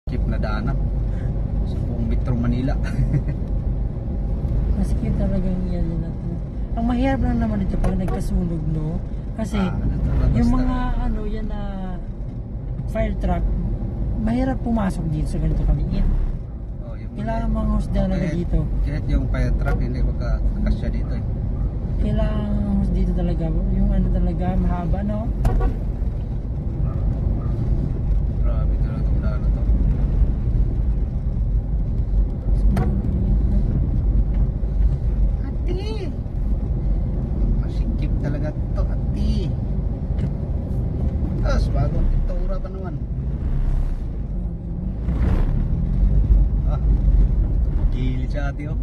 Masikip na daanan sa buong Metro Manila. Masikip talagang yan natin. Ang mahirap lang naman ito pag nagkasunog, no? Kasi yung mga ano yan na fire truck, mahirap pumasok dito sa ganito kaliit. Kailangan mga husda na dito. Kahit yung fire truck hindi magkakasya dito eh. Kailangan dito talaga. Yung ano talaga, mahaba, no? Grabe talaga itong daan na to. Ati! Masikip talaga to, ati. Tapos bagong pintura pa naman. Ah, gilid siya ati oh.